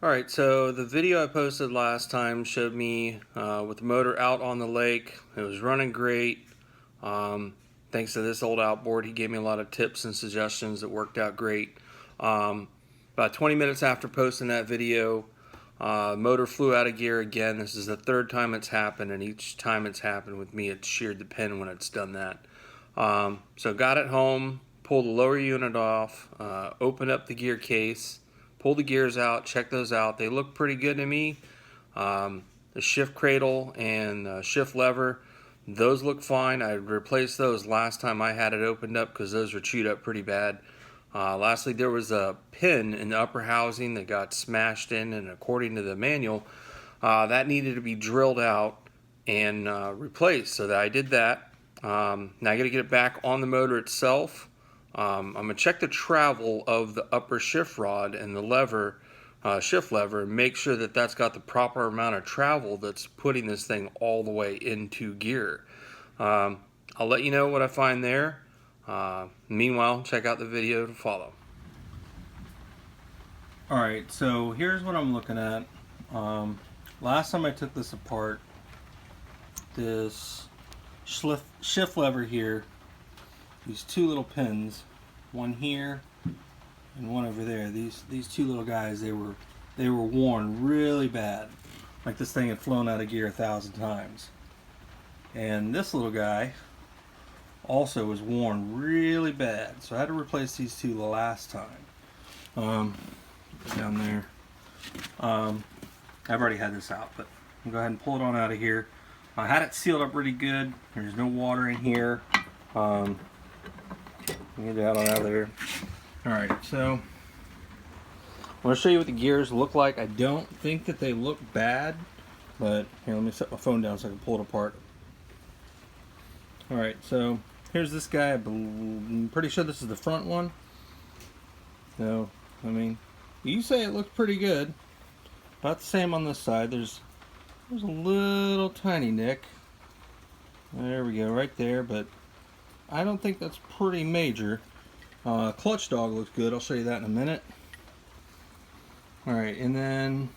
Alright, so the video I posted last time showed me with the motor out on the lake. It was running great. Thanks to this old outboard, he gave me a lot of tips and suggestions that worked out great. About 20 minutes after posting that video, motor flew out of gear again. This is the third time it's happened, and each time it's happened with me, it's sheared the pin when it's done that. So got it home, pulled the lower unit off, opened up the gear case, pull the gears out, check those out. They look pretty good to me. The shift cradle and shift lever, those look fine. I replaced those last time I had it opened up because those were chewed up pretty bad. Lastly, there was a pin in the upper housing that got smashed in, and according to the manual, that needed to be drilled out and replaced. So that I did that. Now I got to get it back on the motor itself. I'm going to check the travel of the upper shift rod and the lever, shift lever, and make sure that that's got the proper amount of travel that's putting this thing all the way into gear. I'll let you know what I find there. Meanwhile, check out the video to follow. Alright, so here's what I'm looking at. Last time I took this apart, this shift lever here, these two little pins, one here and one over there. These two little guys, they were worn really bad, like this thing had flown out of gear 1,000 times. And this little guy also was worn really bad, so I had to replace these two the last time. Down there, I've already had this out, but I'll go ahead and pull it on out of here. I had it sealed up really good. There's no water in here. Get that out of there. Alright, so I want to show you what the gears look like. I don't think that they look bad, but here, let me set my phone down so I can pull it apart. Alright, so here's this guy. I'm pretty sure this is the front one. So, I mean, you say it looks pretty good. About the same on this side. There's a little tiny nick. There we go, right there, but I don't think that's pretty major. Clutch dog looks good. I'll show you that in a minute. Alright, and then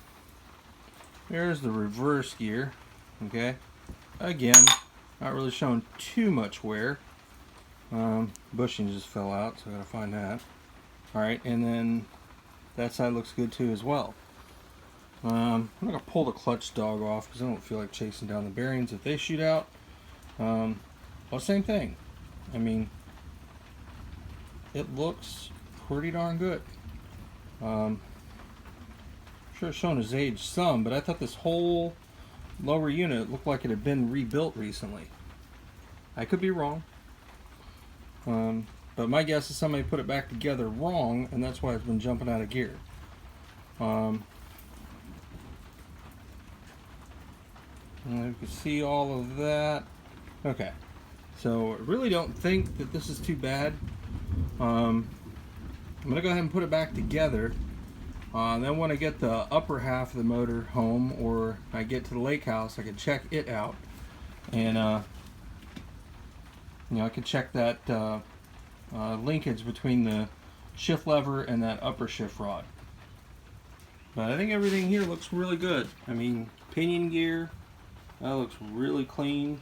there's the reverse gear. Okay, again, not really showing too much wear. Bushing just fell out, so I gotta find that. Alright, and then that side looks good too as well. I'm not gonna pull the clutch dog off because I don't feel like chasing down the bearings if they shoot out. Well, same thing. I mean, it looks pretty darn good. Sure, it's showing his age some, but I thought this whole lower unit looked like it had been rebuilt recently. I could be wrong, but my guess is somebody put it back together wrong, and that's why it's been jumping out of gear. And you can see all of that. Okay. So I really don't think that this is too bad. I'm going to go ahead and put it back together. Then when I get the upper half of the motor home, or I get to the lake house, I can check it out. And I can check that linkage between the shift lever and that upper shift rod. But I think everything here looks really good. I mean, pinion gear, that looks really clean.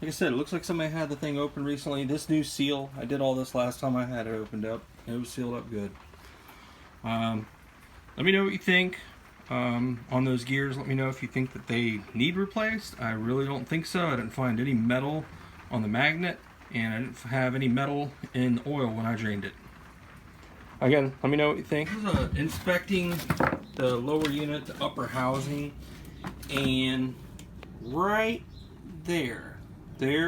Like I said, it looks like somebody had the thing open recently. This new seal, I did all this last time I had it opened up. It was sealed up good. Let me know what you think on those gears. Let me know if you think that they need replaced. I really don't think so. I didn't find any metal on the magnet, and I didn't have any metal in the oil when I drained it. Again, let me know what you think. This is inspecting the lower unit, the upper housing, and right there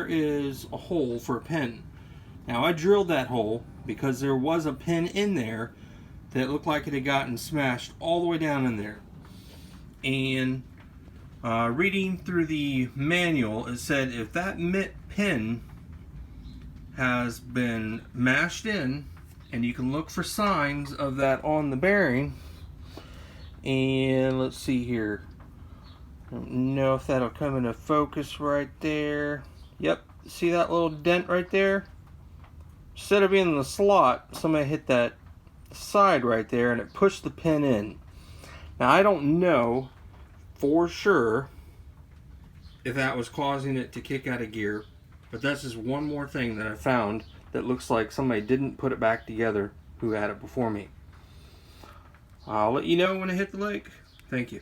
is a hole for a pin. Now I drilled that hole because there was a pin in there that looked like it had gotten smashed all the way down in there. And reading through the manual, it said if that pin has been mashed in, and you can look for signs of that on the bearing. And let's see here. I don't know if that'll come into focus right there. Yep, see that little dent right there? Instead of being in the slot, somebody hit that side right there and it pushed the pin in. Now I don't know for sure if that was causing it to kick out of gear, but that's just one more thing that I found that looks like somebody didn't put it back together who had it before me. I'll let you know when I hit the lake. Thank you.